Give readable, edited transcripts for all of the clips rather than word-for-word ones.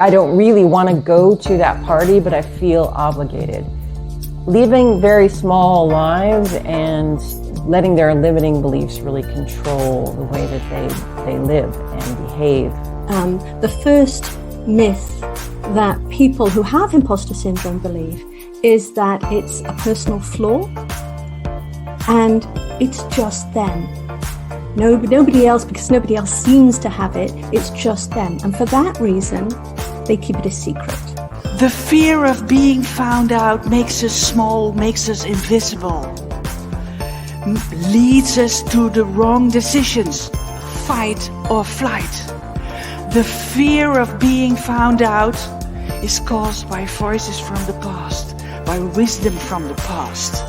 I don't really want to go to that party, but I feel obligated. Leaving very small lives and letting their limiting beliefs really control the way that they live and behave. The first myth that people who have imposter syndrome believe is that it's a personal flaw and it's just them. Nobody else, because nobody else seems to have it, it's just them. And for that reason, they keep it a secret. The fear of being found out makes us small, makes us invisible, leads us to the wrong decisions, fight or flight. The fear of being found out is caused by voices from the past, by wisdom from the past.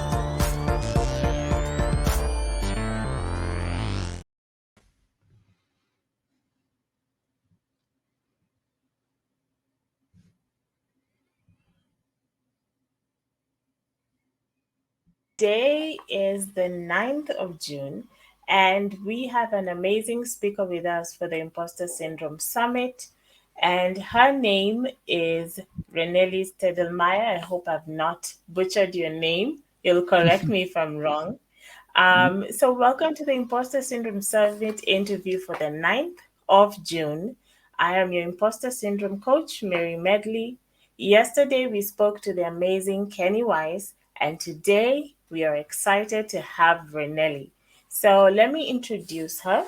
Today is the 9th of June, and we have an amazing speaker with us for the Impostor Syndrome Summit. And her name is Vreneli Stadelmaier. I hope I've not butchered your name. You'll correct me if I'm wrong. So welcome to the Impostor Syndrome Summit interview for the 9th of June. I am your Impostor Syndrome coach, Mary Medley. Yesterday, we spoke to the amazing Kenny Weiss, and today we are excited to have Vreneli. So let me introduce her.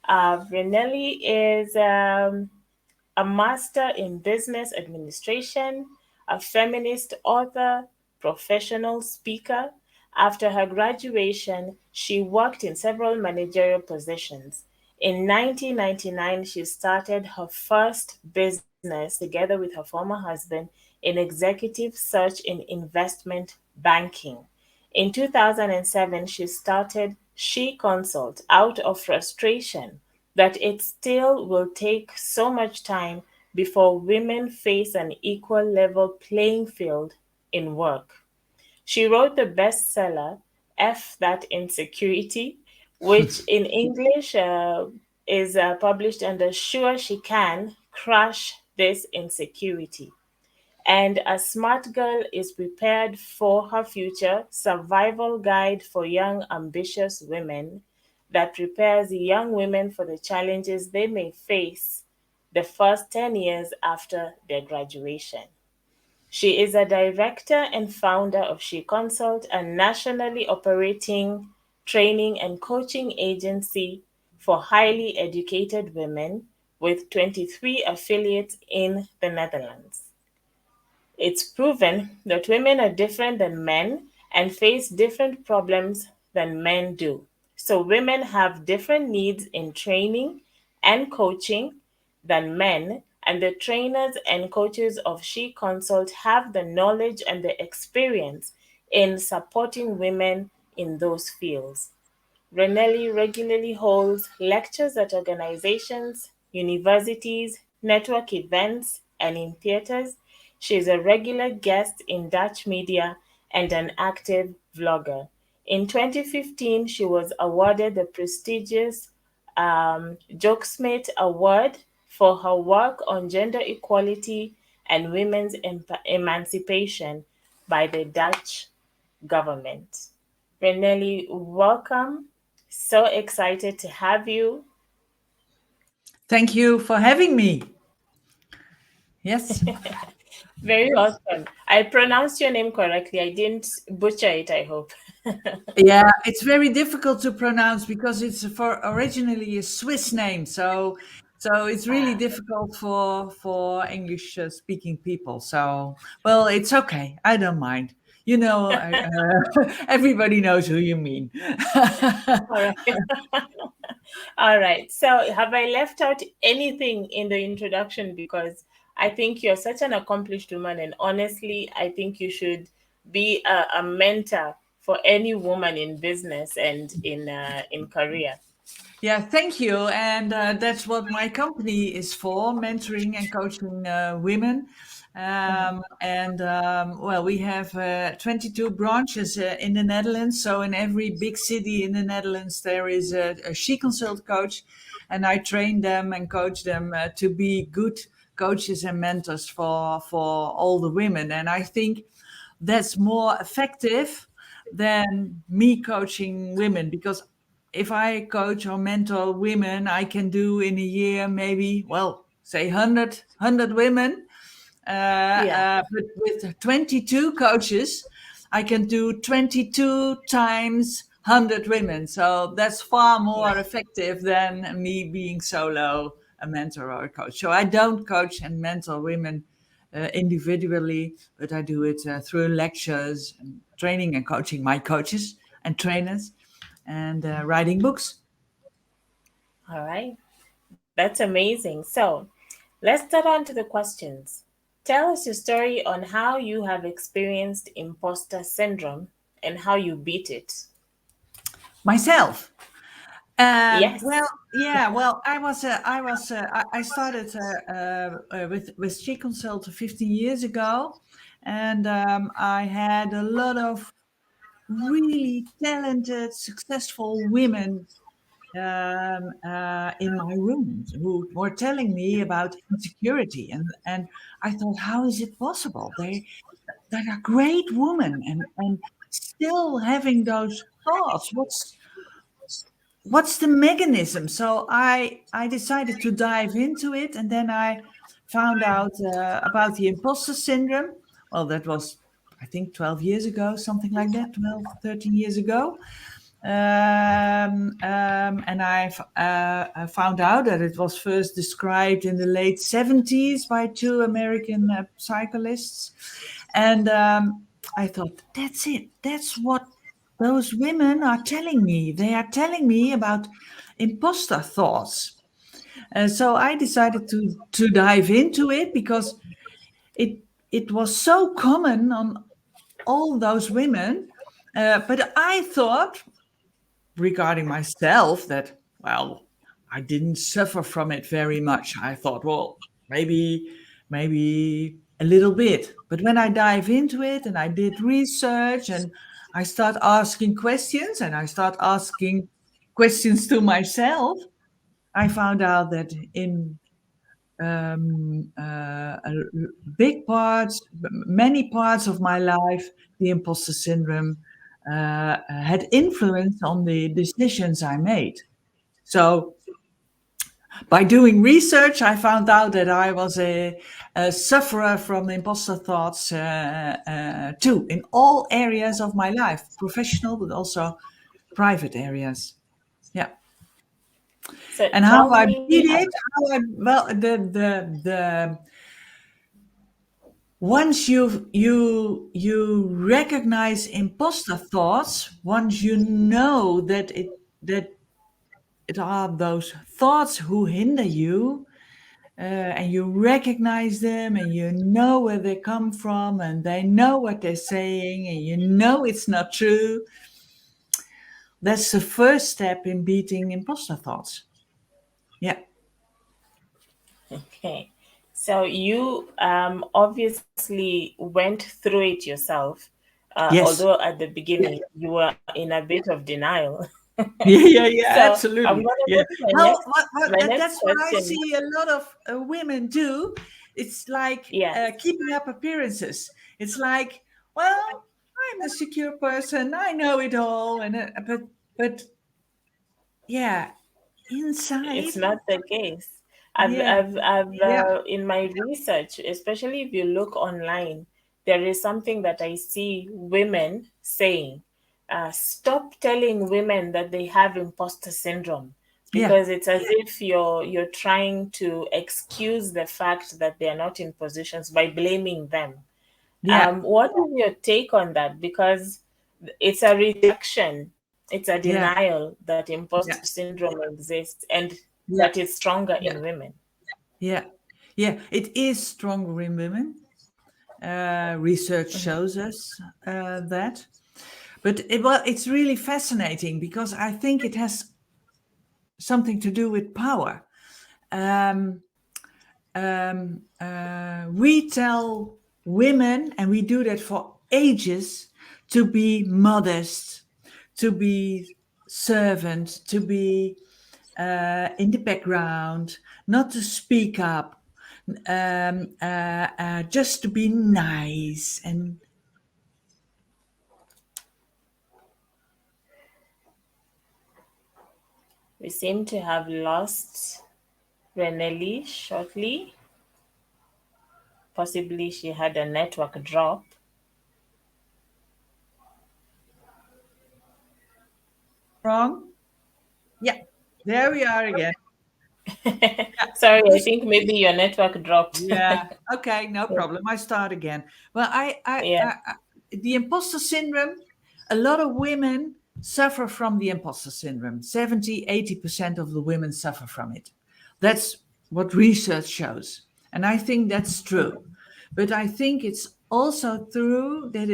Vreneli is a master in business administration, a feminist author, professional speaker. After her graduation, she worked in several managerial positions. In 1999, she started her first business together with her former husband in executive search in investment banking. In 2007, she started SheConsult out of frustration that it still will take so much time before women face an equal level playing field in work. She wrote the bestseller, F That Insecurity, which in English is published under Sure She Can, Crush This Insecurity. And A Smart Girl is Prepared for Her Future, survival guide for young, ambitious women that prepares young women for the challenges they may face the first 10 years after their graduation. She is a director and founder of SheConsult, a nationally operating training and coaching agency for highly educated women with 23 affiliates in the Netherlands. It's proven that women are different than men and face different problems than men do. So women have different needs in training and coaching than men, and the trainers and coaches of SheConsult have the knowledge and the experience in supporting women in those fields. Vreneli regularly holds lectures at organizations, universities, network events, and in theaters. She is a regular guest in Dutch media and an active vlogger. In 2015, she was awarded the prestigious Jokesmate Award for her work on gender equality and women's emancipation by the Dutch government. Vreneli, welcome. So excited to have you. Thank you for having me. Yes. Very awesome. I pronounced your name correctly. I didn't butcher it, I hope. Yeah, it's very difficult to pronounce because it's for originally a Swiss name. So it's really difficult for English speaking people. So, well, it's okay. I don't mind. You know, everybody knows who you mean. All right. All right. So, have I left out anything in the introduction? Because I think you're such an accomplished woman, and honestly, I think you should be a mentor for any woman in business and in career. Yeah, thank you. And that's what my company is for, mentoring and coaching women. Well, we have 22 branches in the Netherlands. So in every big city in the Netherlands, there is a SheConsult coach. And I train them and coach them to be good coaches and mentors for all the women. And I think that's more effective than me coaching women, because if I coach or mentor women, I can do in a year maybe, well, say 100 women. But with 22 coaches, I can do 22 times 100 women. So that's far more effective than me being solo, a mentor or a coach. So I don't coach and mentor women individually, but I do it through lectures and training and coaching my coaches and trainers, and writing books. All right. That's amazing. So let's start on to the questions. Tell us your story on how you have experienced imposter syndrome and how you beat it. Myself. Yes. Well, yeah. Well, I started with SheConsult 15 years ago, and I had a lot of really talented, successful women in my rooms who were telling me about insecurity, and I thought, how is it possible? They are great women, and still having those thoughts. What's the mechanism? So I decided to dive into it, and then I found out about the imposter syndrome. Well, that was, I think, 12 years ago, something like that, 12, 13 years ago. And I found out that it was first described in the late 70s by two American psychologists. And I thought, that's it. That's what those women are telling me. They are telling me about imposter thoughts. So I decided to dive into it, because it was so common on all those women. But I thought, regarding myself, that, well, I didn't suffer from it very much. I thought, well, maybe a little bit. But when I dive into it and I did research and I start asking questions and I start asking questions to myself, I found out that in many parts of my life, the imposter syndrome had influence on the decisions I made. So by doing research, I found out that I was a sufferer from imposter thoughts too, in all areas of my life, professional, but also private areas. Yeah. So And tell how I me, beat it? The once you recognize imposter thoughts, once you know that it are those thoughts who hinder you, and you recognize them, and you know where they come from, and they know what they're saying, and you know it's not true. That's the first step in beating imposter thoughts. Yeah. okay. So you obviously went through it yourself, Yes. although at the beginning you were in a bit of denial. Yeah, So I'm absolutely. going to Yeah. go to my next That's what I question. see a lot of women do. It's like Yes. keeping up appearances. It's like, well, I'm a secure person. I know it all, and but yeah, inside, It's not the case. yeah, I've yeah, in my research, especially if you look online, there is something that I see women saying. Stop telling women that they have imposter syndrome, yeah, because it's as if you're trying to excuse the fact that they are not in positions by blaming them. yeah, What is your take on that? Because it's a rejection, it's a yeah, denial that imposter yeah, syndrome exists and yeah, that it's stronger yeah, in women. yeah, yeah. It is stronger in women. Research Mhm. shows us that. But it's really fascinating, because I think it has something to do with power. Um, we tell women, and we do that for ages, to be modest, to be servant, to be in the background, not to speak up, just to be nice and We seem to have lost Vreneli shortly. Possibly she had a network drop. wrong. Yeah, there we are again. Sorry, I think maybe your network dropped. Yeah. Okay, no problem. I start again. Well, Yeah. the imposter syndrome, a lot of women suffer from the imposter syndrome. 70-80% of the women suffer from it. That's what research shows. And I think that's true. But I think it's also true that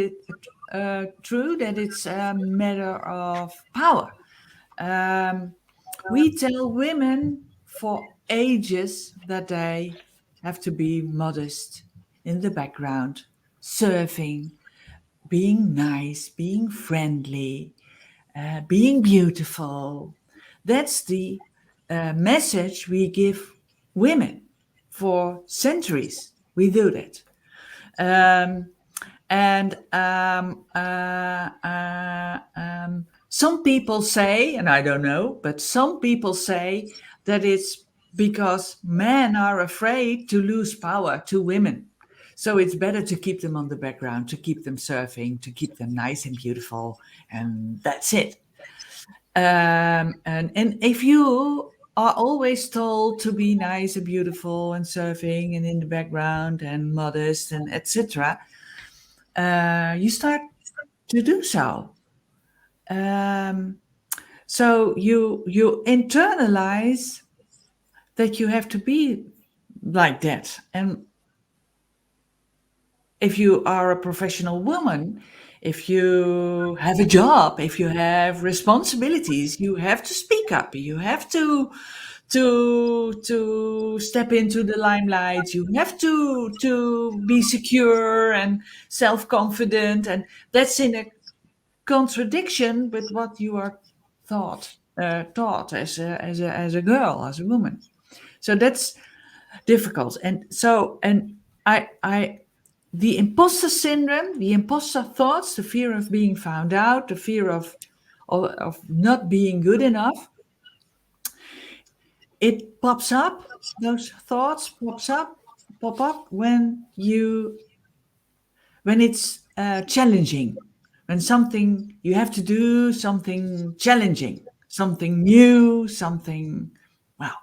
it's a matter of power. We tell women for ages that they have to be modest in the background, serving, being nice, being friendly, being beautiful. That's the message we give women for centuries. We do that. Some people say, and I don't know, but some people say that it's because men are afraid to lose power to women. So it's better to keep them on the background, to keep them surfing, to keep them nice and beautiful, and that's it. And if you are always told to be nice and beautiful and surfing and in the background and modest and etc., you start to do so. So you internalize that you have to be like that. And if you are a professional woman, if you have a job, if you have responsibilities, you have to speak up. You have to step into the limelight. You have to be secure and self-confident, and that's in a contradiction with what you are taught as a girl, as a woman. So that's difficult. And so, and I the imposter syndrome, the imposter thoughts, the fear of being found out, the fear of not being good enough, it pops up. Those thoughts pop up when it's challenging, when something you have to do something challenging, something new, something wow,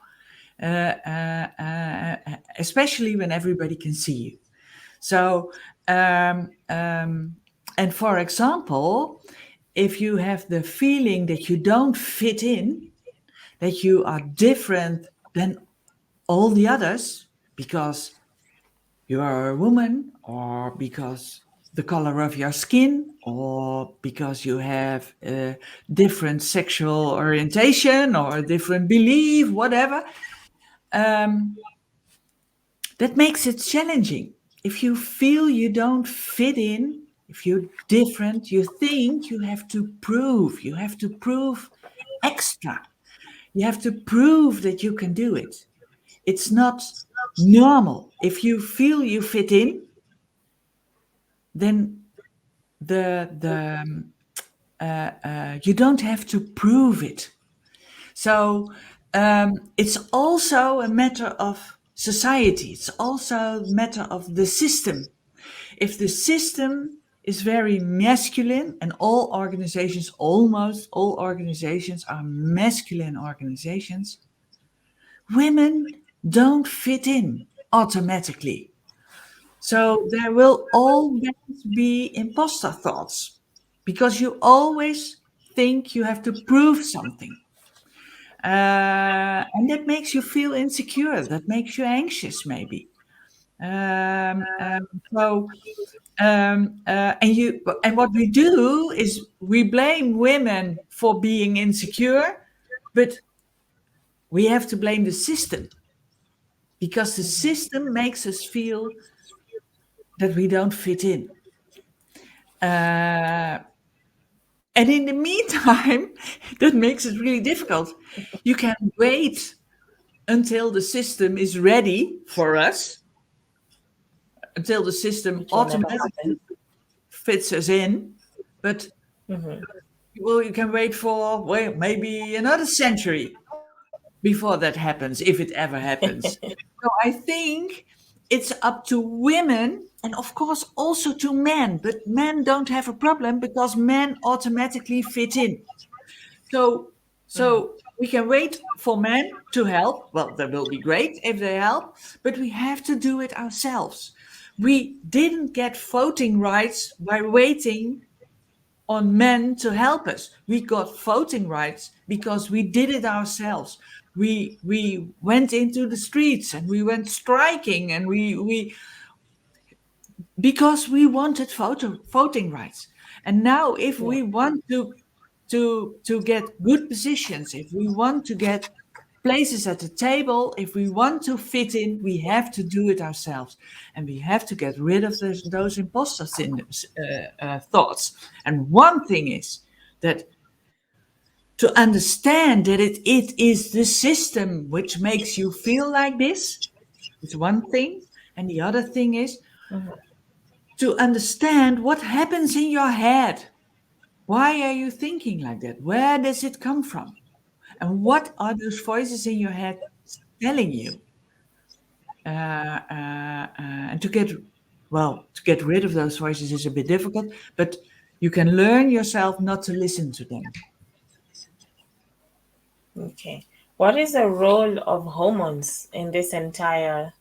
especially when everybody can see you. So, and for example, if you have the feeling that you don't fit in, that you are different than all the others because you are a woman, or because the color of your skin, or because you have a different sexual orientation or a different belief, whatever, that makes it challenging. If you feel you don't fit in, if you're different, you think you have to prove extra. You have to prove that you can do it. It's not normal. If you feel you fit in, then you don't have to prove it. So it's also a matter of society. It's also a matter of the system. If the system is very masculine, and all organizations, almost all organizations are masculine organizations, women don't fit in automatically. So there will always be imposter thoughts because you always think you have to prove something. And that makes you feel insecure. That makes you anxious, maybe. So, and what we do is we blame women for being insecure, but we have to blame the system, because the system makes us feel that we don't fit in. And in the meantime, that makes it really difficult. You can wait until the system is ready for us, until the system Which will never automatically happen. fits us in. But well, you can wait for, well, maybe another century before that happens, if it ever happens. So I think it's up to women, and of course also to men, but men don't have a problem because men automatically fit in. So we can wait for men to help. Well, that will be great if they help, but we have to do it ourselves. We didn't get voting rights by waiting on men to help us. We got voting rights because we did it ourselves. We went into the streets and we went striking, and we because we wanted voting rights. And now, if we want to get good positions, if we want to get places at the table, if we want to fit in, we have to do it ourselves, and we have to get rid of those imposter thoughts. And one thing is that to understand that it is the system which makes you feel like this is one thing, and the other thing is to understand what happens in your head. Why are you thinking like that? Where does it come from? And what are those voices in your head telling you? And to get rid of those voices is a bit difficult, but you can learn yourself not to listen to them. Okay. What is the role of hormones in this entire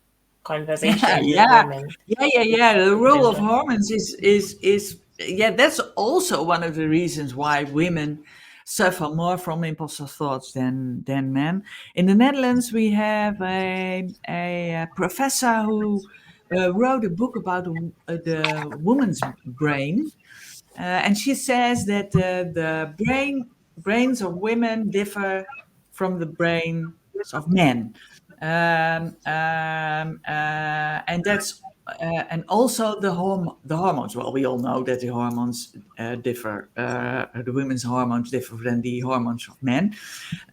conversation with women? The role of hormones is that's also one of the reasons why women suffer more from imposter thoughts than men. In the Netherlands, we have a professor who wrote a book about the woman's brain, and she says that the brains of women differ from the brains of men. And that's and also the hormones. Well, we all know that the hormones differ. The women's hormones differ than the hormones of men.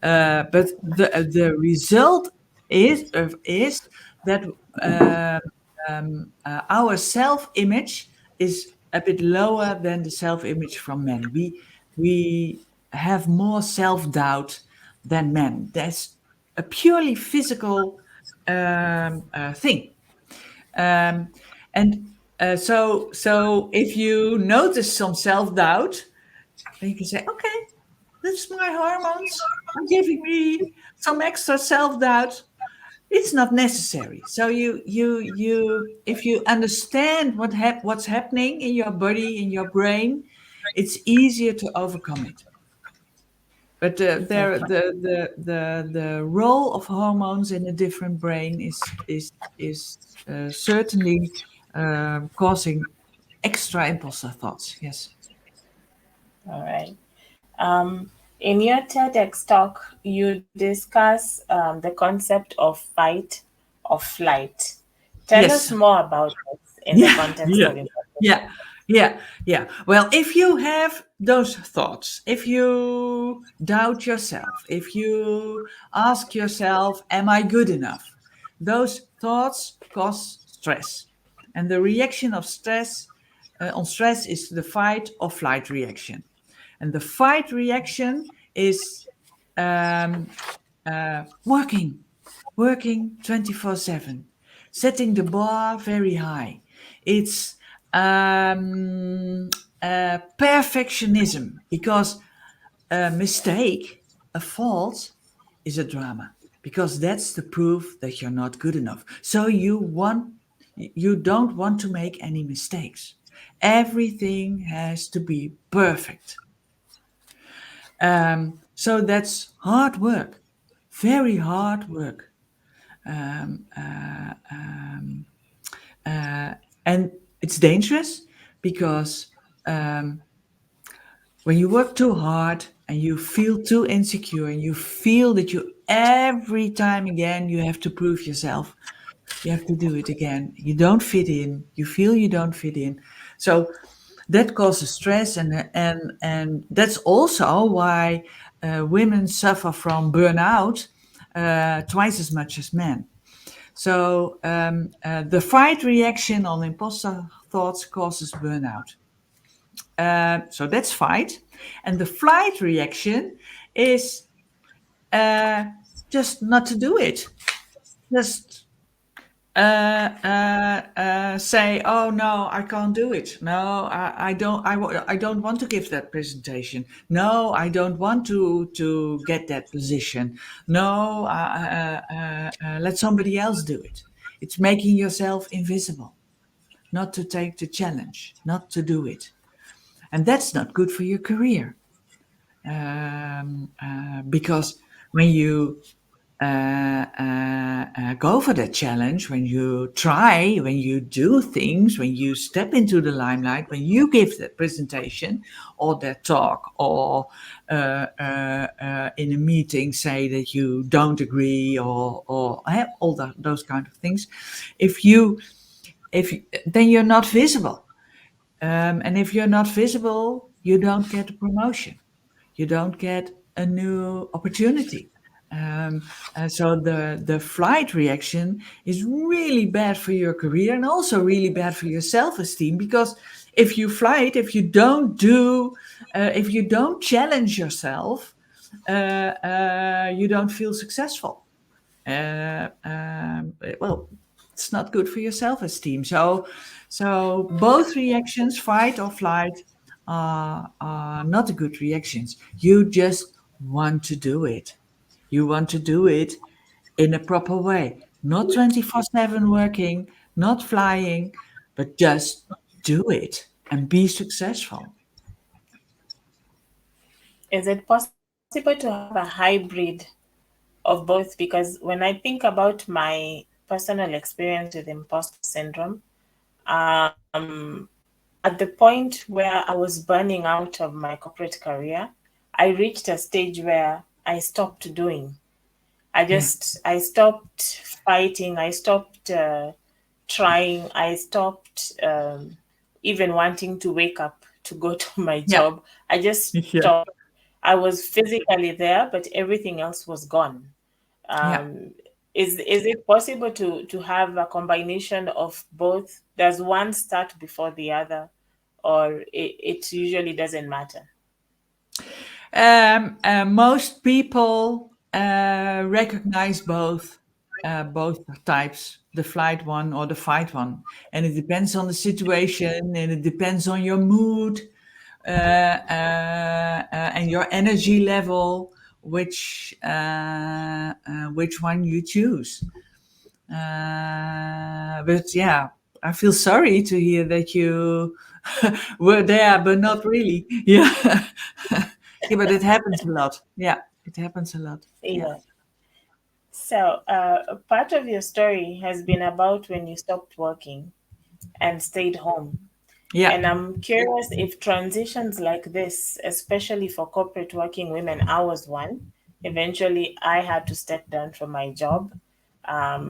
But the result is that our self-image is a bit lower than the self-image from men. We have more self-doubt than men. That's a purely physical thing. So if you notice some self-doubt, then you can say, okay, that's my hormones giving me some extra self-doubt. It's not necessary. So if you understand what's happening in your body, in your brain, it's easier to overcome it. But the role of hormones in a different brain is certainly causing extra imposter thoughts. Yes. All right. In your TEDx talk, you discuss the concept of fight or flight. Tell us more about this in the context of imposter. Yeah. Well, if you have those thoughts, if you doubt yourself, if you ask yourself, am I good enough? Those thoughts cause stress. And the reaction of stress on stress is the fight or flight reaction. And the fight reaction is working 24/7, setting the bar very high. It's perfectionism, because a mistake, a fault, is a drama, because that's the proof that you're not good enough. So you don't want to make any mistakes. Everything has to be perfect. So that's hard work, very hard work. And it's dangerous because when you work too hard and you feel too insecure and you feel that you every time again you have to prove yourself, you have to do it again, you don't fit in, you feel you don't fit in. So that causes stress, and that's also why women suffer from burnout twice as much as men. So the fight reaction on imposter thoughts causes burnout. So that's fight. And the flight reaction is just not to do it. Just say, oh no, I can't do it. No, I don't. I don't want to give that presentation. No, I don't want to get that position. No, let somebody else do it. It's making yourself invisible, not to take the challenge, not to do it, and that's not good for your career. Because when you go for that challenge, when you try, when you do things, when you step into the limelight, when you give that presentation or that talk, or in a meeting say that you don't agree, or all those kind of things, then you're not visible, and if you're not visible, you don't get a promotion, you don't get a new opportunity. So the flight reaction is really bad for your career, and also really bad for your self-esteem, because if you flight, if you don't challenge yourself, you don't feel successful. Well, it's not good for your self-esteem. So both reactions, fight or flight, are not good reactions. You just want to do it. You want to do it in a proper way, not 24/7 working, not flying, but just do it and be successful. Is it possible to have a hybrid of both? Because when I think about my personal experience with imposter syndrome, at the point where I was burning out of my corporate career, I reached a stage where I stopped doing. I stopped fighting. I stopped trying. I stopped even wanting to wake up to go to my job. I just stopped. I was physically there, but everything else was gone. Is it possible to have a combination of both? Does one start before the other, or it usually doesn't matter? Most people recognize both types, the flight one or the fight one, and it depends on the situation, and it depends on your mood, and your energy level, which one you choose. But yeah, I feel sorry to hear that you were there, but not really. Yeah. Yeah, but it happens a lot. Yeah, it happens a lot. Yeah. So part of your story has been about when you stopped working and stayed home. Yeah. And I'm curious if transitions like this, especially for corporate working women, I was one. Eventually, I had to step down from my job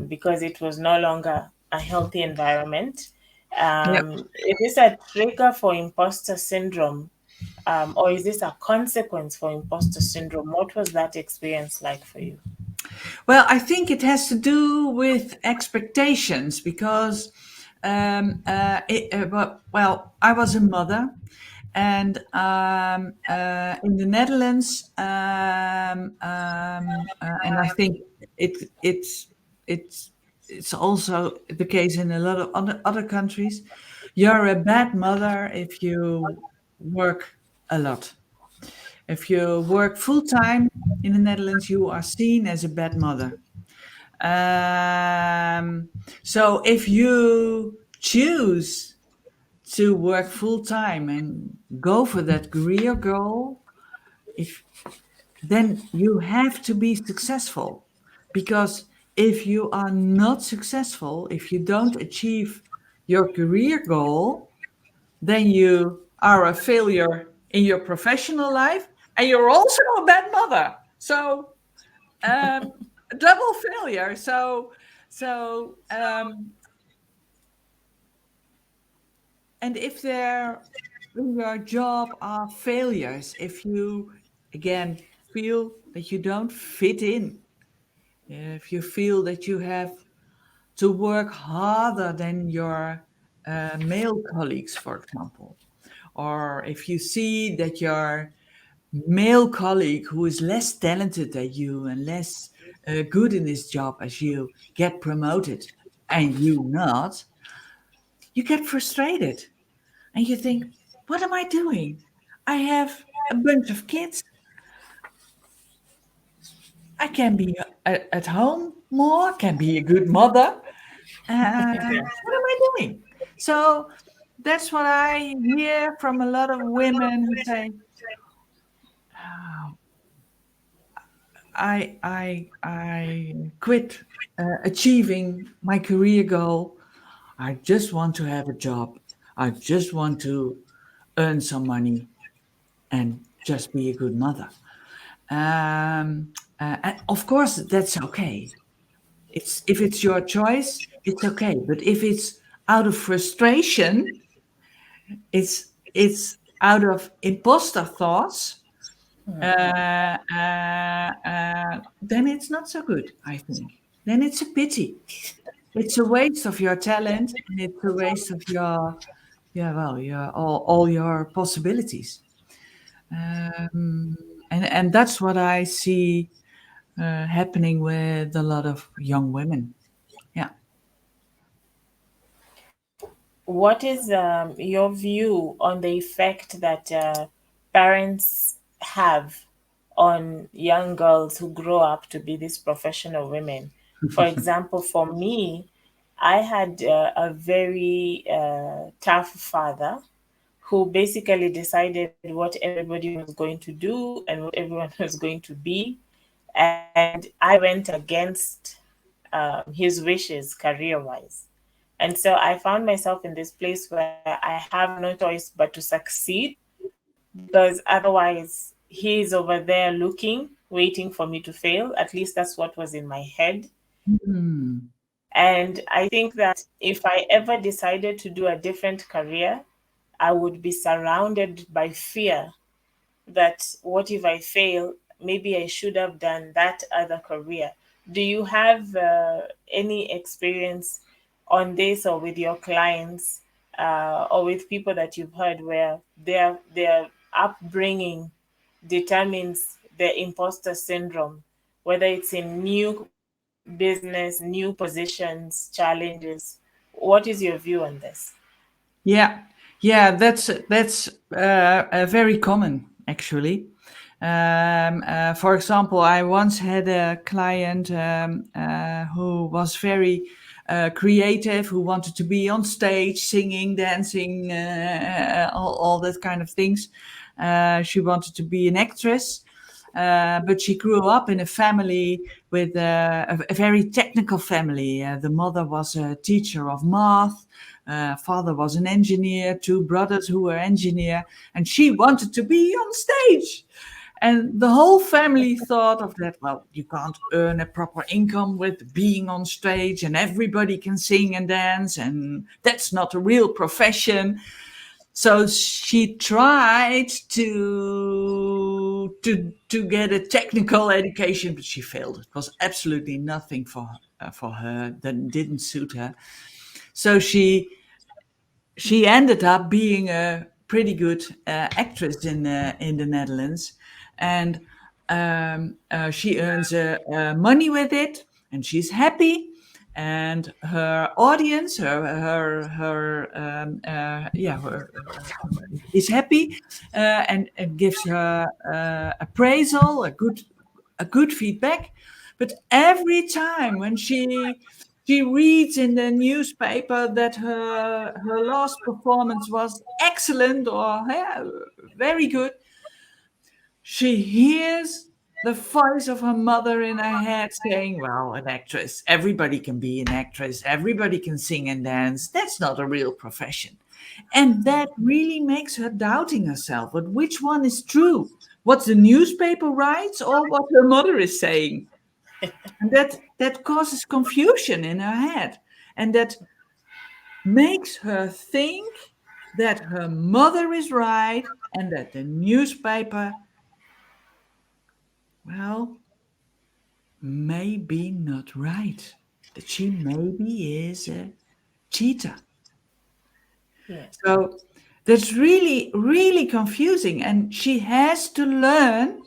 because it was no longer a healthy environment. Is this a trigger for imposter syndrome, or is this a consequence for imposter syndrome? What was that experience like for you? Well, I think it has to do with expectations, because I was a mother, and in the Netherlands, and I think it's also the case in a lot of other countries. You're a bad mother if you work a lot. If you work full time in the Netherlands, you are seen as a bad mother. So if you choose to work full time and go for that career goal, then you have to be successful. Because if you are not successful, if you don't achieve your career goal, then you are a failure in your professional life, and you're also a bad mother. So double failure. And if there in your job are failures, if you again feel that you don't fit in, if you feel that you have to work harder than your male colleagues, for example, or if you see that your male colleague who is less talented than you and less good in his job as you get promoted and you not, you get frustrated and you think, what am I doing? I have a bunch of kids. I can be at home more, can be a good mother. What am I doing? So that's what I hear from a lot of women who say, "Oh, I quit achieving my career goal. I just want to have a job. I just want to earn some money and just be a good mother." And of course, that's okay. It's if it's your choice, it's okay. But if it's out of frustration, it's out of imposter thoughts, then it's not so good, I think. Then it's a pity. It's a waste of your talent and it's a waste of your, yeah, well, your all your possibilities. Um, and that's what I see happening with a lot of young women. Yeah. What is your view on the effect that parents have on young girls who grow up to be these professional women? For example, for me, I had a very tough father who basically decided what everybody was going to do and what everyone was going to be. And I went against his wishes career wise. And so I found myself in this place where I have no choice but to succeed, because otherwise he's over there looking, waiting for me to fail. At least that's what was in my head. Hmm. And I think that if I ever decided to do a different career, I would be surrounded by fear that what if I fail? Maybe I should have done that other career. Do you have any experience on this, or with your clients, or with people that you've heard where their upbringing determines the imposter syndrome, whether it's in new business, new positions, challenges? What is your view on this? Yeah, yeah, that's very common actually. For example, I once had a client who was very creative, who wanted to be on stage, singing, dancing, all that kind of things. She wanted to be an actress. But she grew up in a family with a very technical family. The mother was a teacher of math. Father was an engineer, two brothers who were engineer, and she wanted to be on stage. And the whole family thought of that, well, you can't earn a proper income with being on stage, and everybody can sing and dance, and that's not a real profession. So she tried to get a technical education, but she failed. It was absolutely nothing for her. That didn't suit her. So she ended up being a pretty good actress in the Netherlands, and she earns money with it, and she's happy. And her audience, her is happy, and gives her appraisal, a good feedback. But every time when she reads in the newspaper that her last performance was excellent or very good, she hears the voice of her mother in her head saying, well, an actress, everybody can be an actress, everybody can sing and dance. That's not a real profession. And that really makes her doubting herself. But which one is true? What the newspaper writes or what her mother is saying? And that causes confusion in her head. And that makes her think that her mother is right and that the newspaper, well, may be not right, that she maybe is a cheater. Yeah. So that's really, really confusing. And she has to learn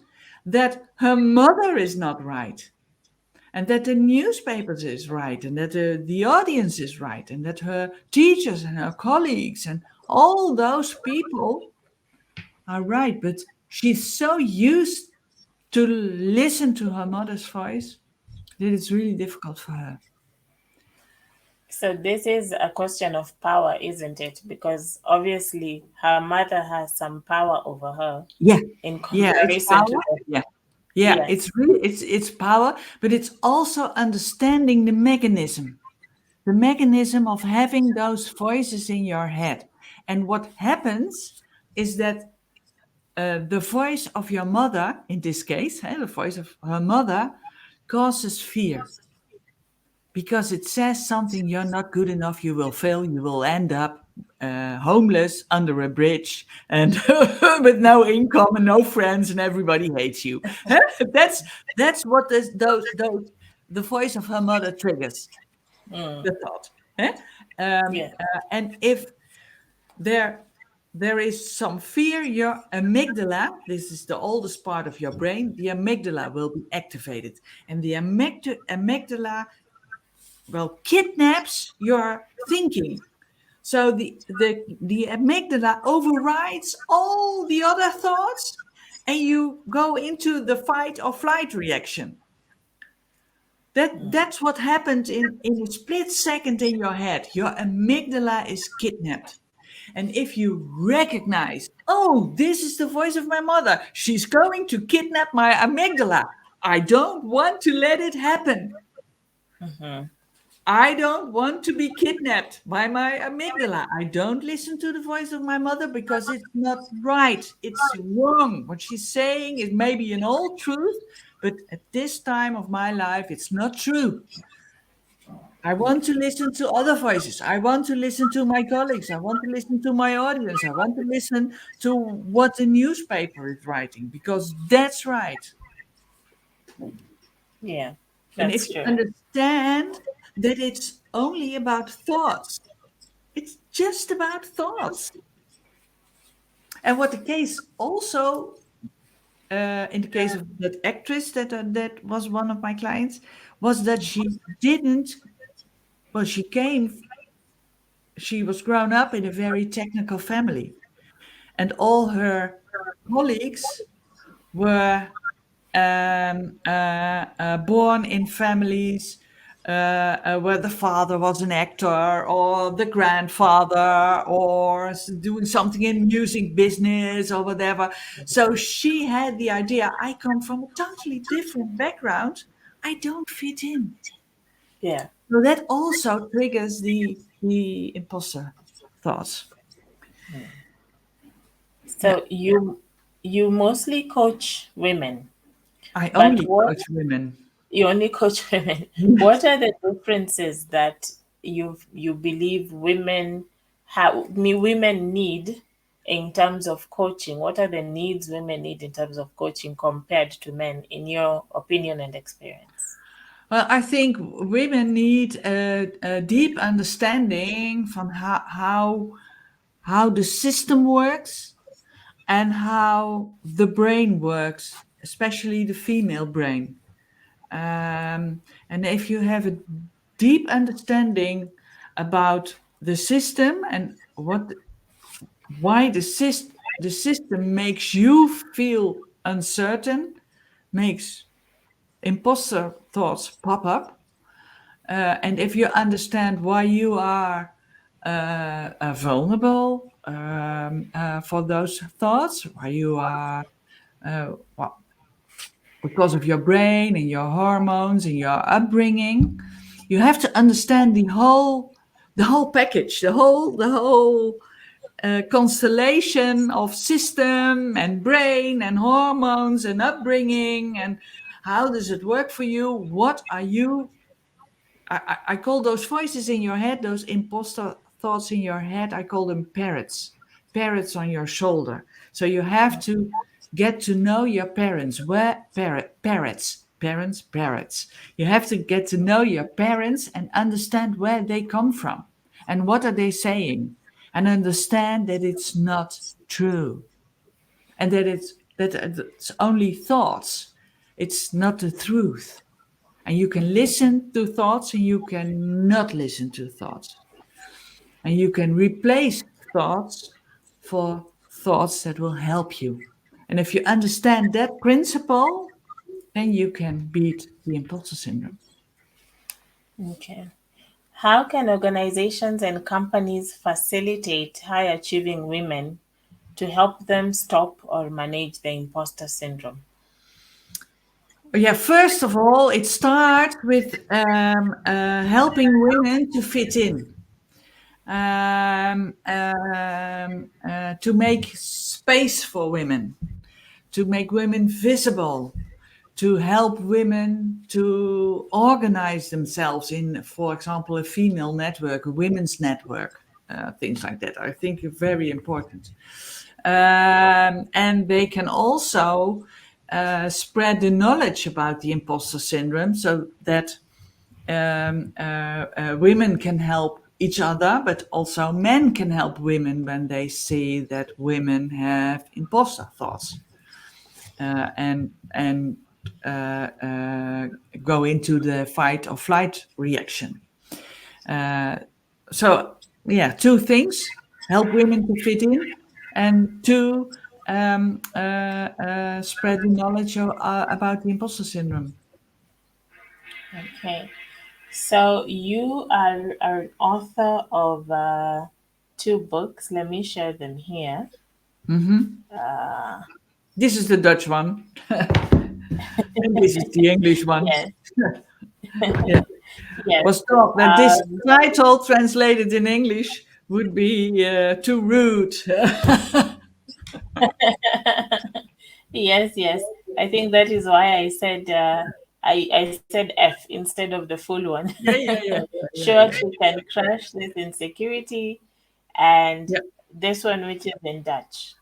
that her mother is not right, and that the newspapers is right, and that the audience is right, and that her teachers and her colleagues and all those people are right. But she's so used to listen to her mother's voice that it's really difficult for her. So this is a question of power, isn't it? Because obviously her mother has some power over her Yeah, in yeah, it's comparison to power. the Yeah, yeah, yes. it's really it's power, but it's also understanding the mechanism of having those voices in your head. And what happens is that the voice of your mother, in this case, the voice of her mother, causes fear because it says something: you're not good enough, you will fail, you will end up homeless under a bridge and with no income and no friends, and everybody hates you. That's what the voice of her mother triggers Mm, the thought. Eh? yeah. And if there is some fear, your amygdala, this is the oldest part of your brain, the amygdala will be activated. And the amygdala, well, kidnaps your thinking. So the amygdala overrides all the other thoughts, and you go into the fight or flight reaction. That's what happened in a split second in your head. Your amygdala is kidnapped. And if you recognize, oh, this is the voice of my mother, she's going to kidnap my amygdala. I don't want to let it happen. Mhm. I don't want to be kidnapped by my amygdala. I don't listen to the voice of my mother because it's not right. It's wrong. What she's saying is maybe an old truth, but at this time of my life, it's not true. I want to listen to other voices. I want to listen to my colleagues. I want to listen to my audience. I want to listen to what the newspaper is writing because that's right. Yeah, And if that's you true. understand that it's only about thoughts, it's just about thoughts. And what the case also, in the case of that actress that was one of my clients, was that she didn't, well, she was grown up in a very technical family. And all her colleagues were born in families where the father was an actor or the grandfather or doing something in music business or whatever. So she had the idea, I come from a totally different background. I don't fit in. Yeah. So that also triggers the imposter thoughts. Yeah, So you mostly coach women, I but only what coach women. you only coach women. What are the differences that you believe women need in terms of coaching? What are the needs women need in terms of coaching compared to men, in your opinion and experience? Well, I think women need a deep understanding from how the system works and how the brain works, especially the female brain. And if you have a deep understanding about the system and why the system makes you feel uncertain, makes imposter thoughts pop up. And if you understand why you are vulnerable for those thoughts, why you are, well, because of your brain and your hormones and your upbringing, you have to understand the whole package, the whole constellation of system and brain and hormones and upbringing and how does it work for you? What are you? I call those voices in your head, those imposter thoughts in your head, I call them parrots, parrots on your shoulder. So you have to get to know your parents. Where parrots? parrots. You have to get to know your parents and understand where they come from and what are they saying, and understand that it's not true, and that it's only thoughts. It's not the truth. And you can listen to thoughts and you can not listen to thoughts. And you can replace thoughts for thoughts that will help you. And if you understand that principle, then you can beat the imposter syndrome. Okay. How can organizations and companies facilitate high achieving women to help them stop or manage the imposter syndrome? Yeah, first of all, it starts with helping women to fit in, to make space for women, to make women visible, to help women to organize themselves in, for example, a female network, a women's network, things like that. I think are very important. And they can also spread the knowledge about the imposter syndrome so that women can help each other, but also men can help women when they see that women have imposter thoughts, and go into the fight or flight reaction. So, yeah, two things: help women to fit in, and two, spread the knowledge about the imposter syndrome. Okay. So you are an author of two books. Let me share them here. This is the Dutch one, and this is the English one. Yes. Yeah. Yes. Was thought that this title translated in English would be too rude. Yes, yes. I think that is why I said I said F instead of the full one. Yeah. Sure, you can crush this insecurity, and Yeah. this one which is in Dutch,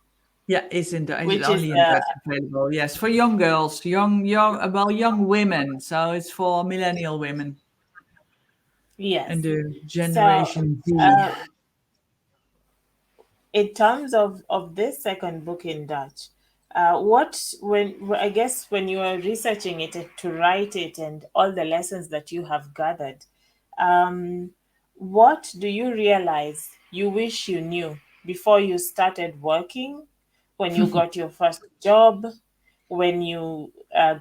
Yeah, it's which is only in Dutch available. Yes, for young girls, young women. So it's for millennial women and yes. the So Generation Z. uh, in terms of this second book in Dutch, what when I guess when you are researching it to write it and all the lessons that you have gathered, um, what do you realize you wish you knew before you started working, when you got your first job, when you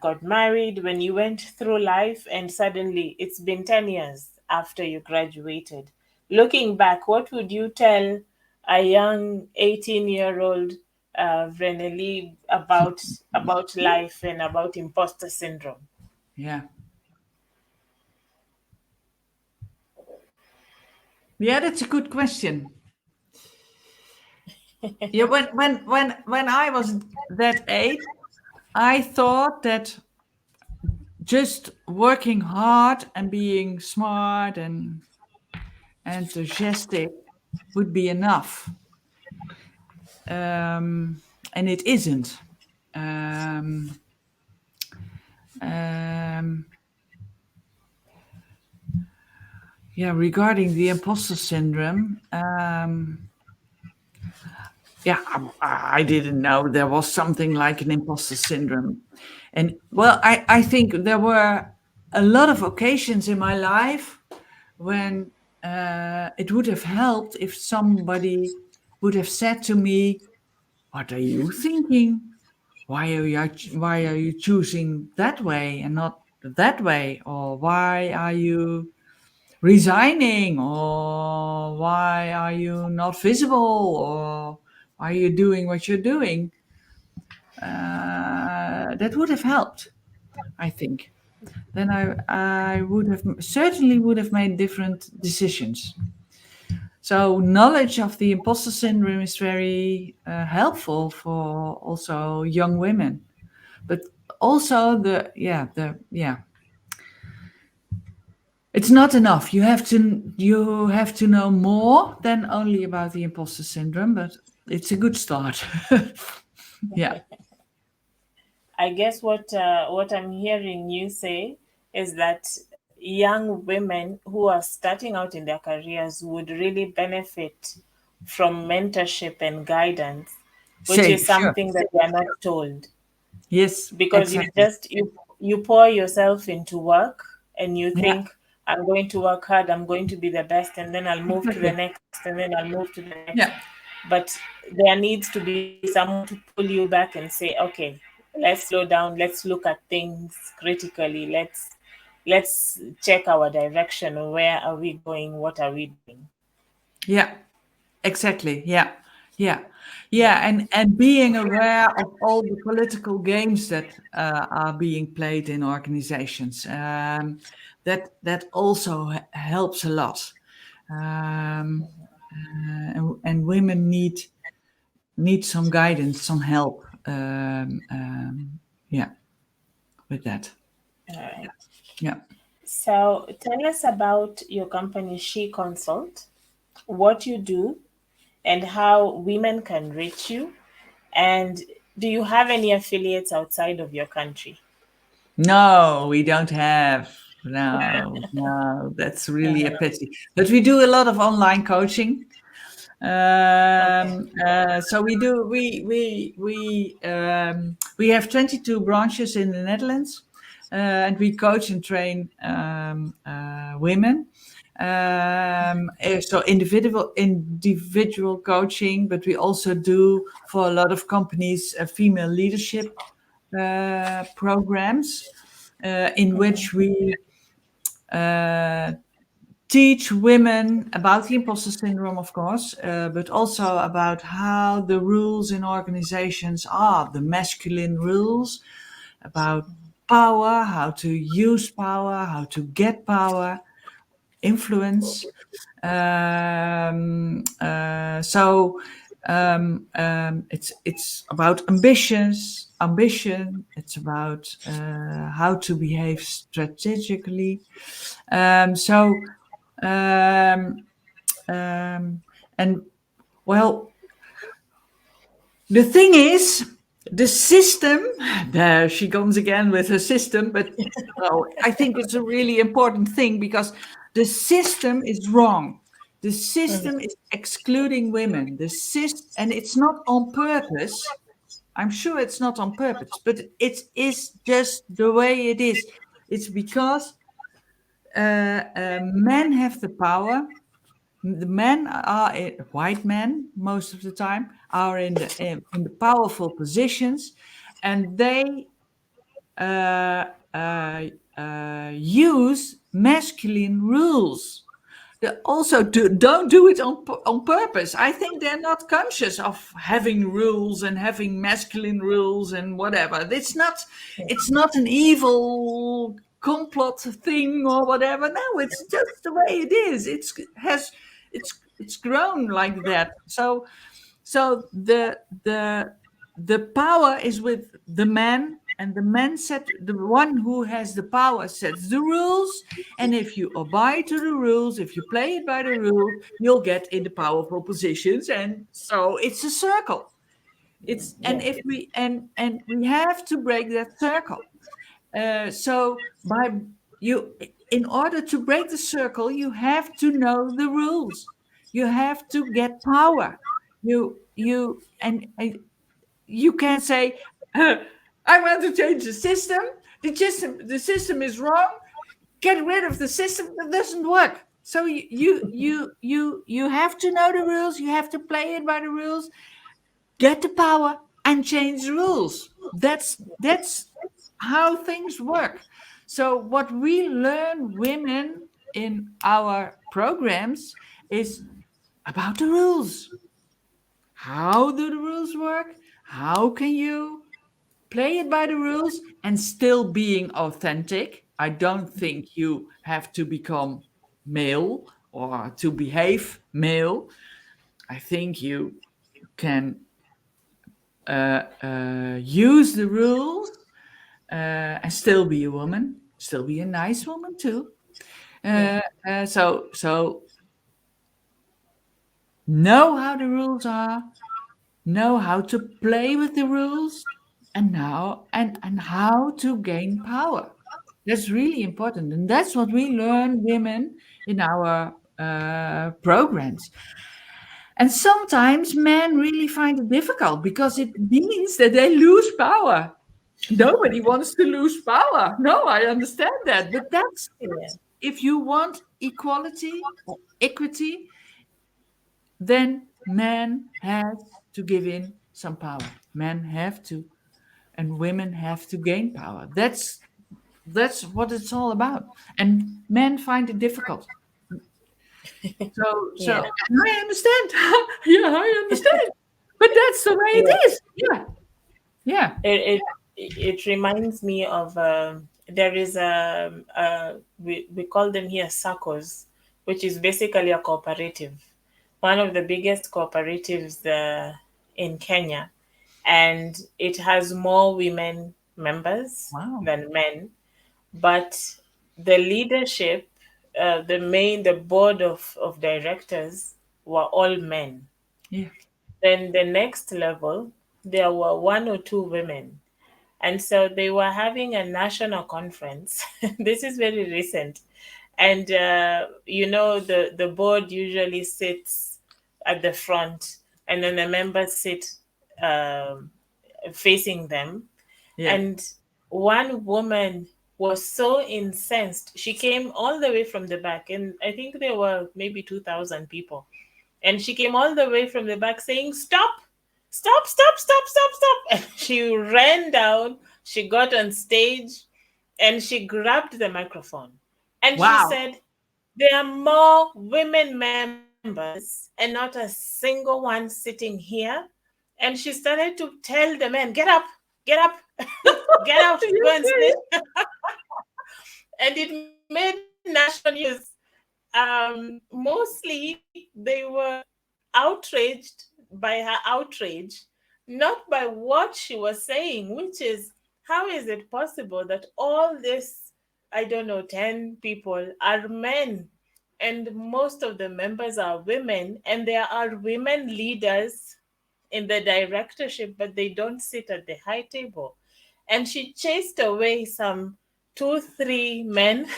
got married, when you went through life, and suddenly it's been 10 years after you graduated? Looking back, what would you tell a young 18-year-old Vreneli about life and about imposter syndrome? Yeah. Yeah, that's a good question. Yeah, when I was that age, I thought that just working hard and being smart and enthusiastic would be enough. And it isn't. Um, um, yeah, regarding the imposter syndrome, yeah, I didn't know there was something like an imposter syndrome. And well, I think there were a lot of occasions in my life when it would have helped if somebody would have said to me, "What are you thinking? Why are you choosing that way and not that way? Or why are you resigning? Or why are you not visible? Or why are you doing what you're doing?" That would have helped, I think. Then I would have certainly would have made different decisions. So knowledge of the imposter syndrome is very helpful for also young women, but also it's not enough. You have to know more than only about the imposter syndrome, but it's a good start. Yeah. I guess what I'm hearing you say is that young women who are starting out in their careers would really benefit from mentorship and guidance, which Say, is sure. something that they are not told. Yes, Because exactly. you pour yourself into work and you Yeah, think, I'm going to work hard, I'm going to be the best, and then I'll move to the exactly. next, and then I'll move to the next. Yeah, But there needs to be someone to pull you back and say, okay, let's slow down, let's look at things critically, let's check our direction. Where are we going? What are we doing? yeah, exactly. Yeah, yeah, yeah. And being aware of all the political games that are being played in organizations, that also helps a lot. Um, and women need some guidance, some help. Yeah, with that. All right. Yeah. So tell us about your company, SheConsult, what you do, and how women can reach you. And do you have any affiliates outside of your country? No, we don't have. No, no, that's really a pity. But we do a lot of online coaching. Okay. So we have 22 branches in the Netherlands, and we coach and train women. So individual coaching, but we also do for a lot of companies female leadership programs in which we uh, teach women about the imposter syndrome, of course, but also about how the rules in organizations are, the masculine rules, about power, how to use power, how to get power, influence. It's about ambition. It's about how to behave strategically. So um, um, and well, the thing is, the system. There she comes again with her system, but well, I think it's a really important thing because the system is wrong. The system is excluding women. And it's not on purpose. I'm sure it's not on purpose, but it is just the way it is. It's because men have the power. The men are white men most of the time are in the powerful positions, and they uh, uh, use masculine rules. They also don't do it on purpose. I think they're not conscious of having rules and having masculine rules and whatever. It's not an evil complot thing or whatever. No, it's just the way it is. It's grown like that. So the power is with the man, and the one who has the power sets the rules, and if you abide to the rules, if you play it by the rules, you'll get in the powerful positions, and so it's a circle. It's and Yeah. if we and we have to break that circle. So by you in order to break the circle, you have to know the rules. You have to get power. And you can't say, I want to change the system. The system is wrong. Get rid of the system. That doesn't work. So you have to know the rules. You have to play it by the rules. Get the power and change the rules. That's how things work. So what we learn women in our programs is about the rules. How do the rules work? How can you play it by the rules and still being authentic? I don't think you have to become male or to behave male. I think you can use the rules and still be a woman, still be a nice woman too. Yeah. So know how the rules are, know how to play with the rules, and how to gain power. That's really important, and that's what we learn women in our programs. And sometimes men really find it difficult because it means that they lose power. Nobody wants to lose power. No, I understand that. But that's Yeah. if you want equality or equity, then men have to give in some power. Men have to, and women have to gain power. That's what it's all about. And men find it difficult. So Yeah. I understand. Yeah, I understand. But that's the way Yeah. it is. Yeah. Yeah. It reminds me of there is we call them here SACCOs, which is basically a cooperative, one of the biggest cooperatives in Kenya, and it has more women members Wow. than men, but the leadership, the board of directors were all men. Yeah. Then the next level, there were one or two women. And so they were having a national conference. This is very recent. And, the board usually sits at the front, and then the members sit um, facing them. Yeah. And one woman was so incensed. She came all the way from the back, and I think there were maybe 2,000 people. And she came all the way from the back saying, "Stop, stop, stop, stop, stop, stop." And she ran down, she got on stage, and she grabbed the microphone. And she Wow. said, "There are more women members and not a single one sitting here." And she started to tell the men, "Get up, get up, get out, go and sit." And it made national news. Mostly they were outraged by her outrage, not by what she was saying, which is, how is it possible that all this, I don't know, 10 people are men, and most of the members are women, and there are women leaders in the directorship, but they don't sit at the high table. And she chased away some 2, 3 men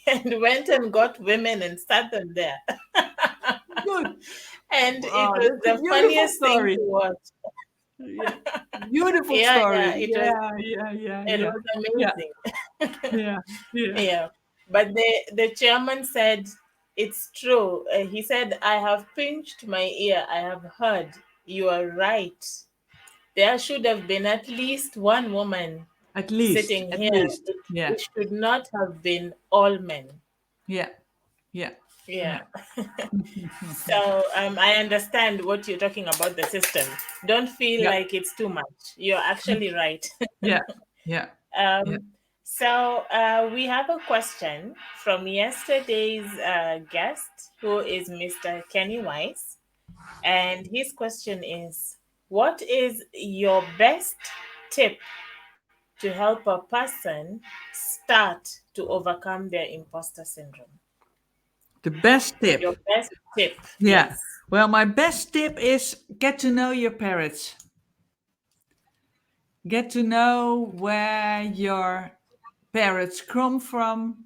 and went and got women and sat them there. Good. And it Oh, was that's a the beautiful funniest thing story. to watch. Yeah. Beautiful Yeah, yeah, story. Yeah, yeah, yeah, it yeah. was Yeah, amazing. yeah, yeah. Yeah. But the chairman said, "It's true." He said, "I have pinched my ear. I have heard. You are right. There should have been at least one woman At least, sitting at here. least. It, Yeah, it should not have been all men." yeah, yeah, Yeah. yeah. So I understand what you're talking about the system. Don't feel Yeah, like it's too much. You're actually right. yeah, yeah, yeah. We have a question from yesterday's guest, who is Mr. Kenny Weiss. And his question is, what is your best tip to help a person start to overcome their imposter syndrome? The best tip. Your best tip, Yeah. yes. Well, my best tip is get to know your parrots. Get to know where your parrots come from,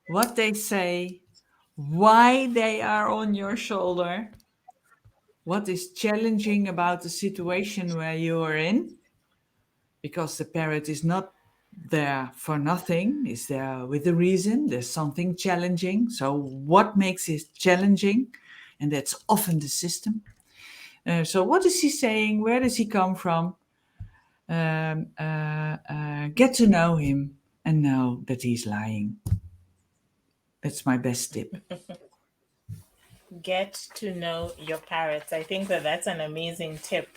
what they say, why they are on your shoulder, what is challenging about the situation where you are in, because the parrot is not there for nothing, is there with a reason. There's something challenging. So, what makes it challenging? And that's often the system. So, what is he saying? Where does he come from? Get to know him and know that he's lying. That's my best tip. Get to know your parrots. I think that's an amazing tip.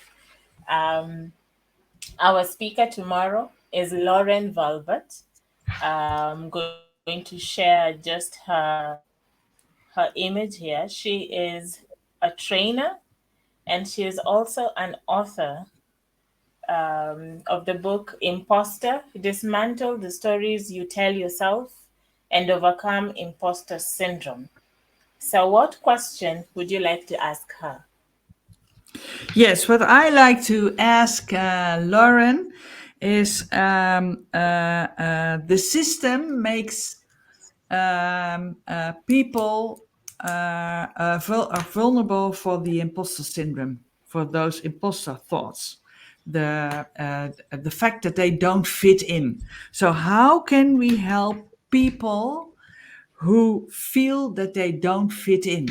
Um, our speaker tomorrow is Lauren Valbert. I'm going to share just her image here. She is a trainer, and she is also an author of the book Impostor: Dismantle the Stories You Tell Yourself and Overcome Imposter Syndrome. So, what question would you like to ask her? Yes, what I like to ask Lauren is the system makes people are vulnerable for the imposter syndrome, for those imposter thoughts, the fact that they don't fit in. So how can we help people who feel that they don't fit in?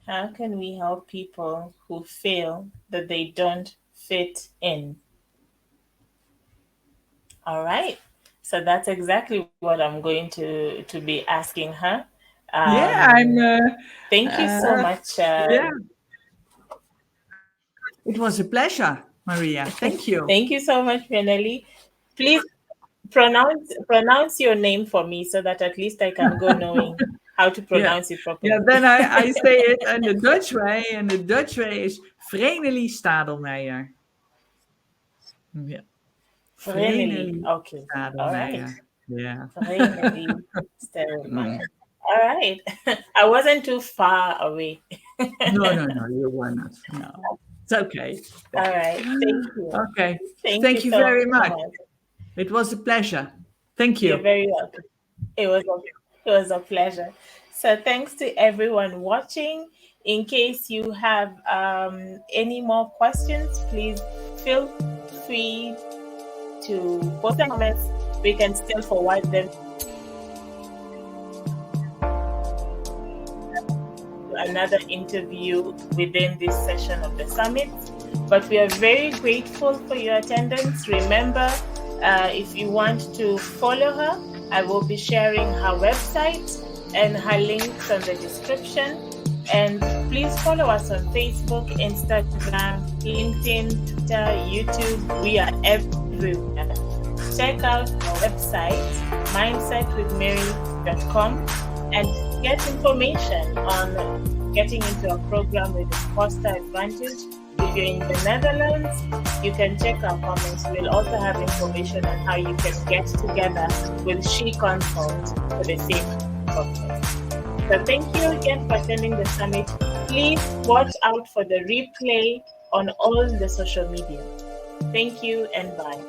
How can we help people who feel that they don't fit in? All right. So that's exactly what I'm going to be asking her. Yeah, I'm. Thank you so much. Yeah, it was a pleasure, Maria. Thank you. Thank you so much, Vreneli. Please pronounce your name for me so that at least I can go knowing how to pronounce it properly. Yeah, then I say it in the Dutch way, and the Dutch way is Vreneli Stadelmaier. Yeah. Vreneli. Okay. All right. Stadelmaier. Yeah. Vreneli Stadelmaier. All right. I wasn't too far away. No, you were not. No, it's okay. All right. Thank you. Okay. Thank you you so very much. much. It was a pleasure. Thank you. You're very welcome. It was a pleasure. So thanks to everyone watching. In case you have any more questions, please feel free to post them comments. We can still forward them to another interview within this session of the summit. But we are very grateful for your attendance. Remember, if you want to follow her, I will be sharing her website and her links on the description. And please follow us on Facebook, Instagram, LinkedIn, Twitter, YouTube. We are everywhere. Check out our website, mindsetwithmary.com, and get information on getting into a program with Impostor Advantage. If you're in the Netherlands, you can check our comments. We'll also have information on how you can get together with SheConsult for the same purpose. So thank you again for attending the summit. Please watch out for the replay on all the social media. Thank you and bye.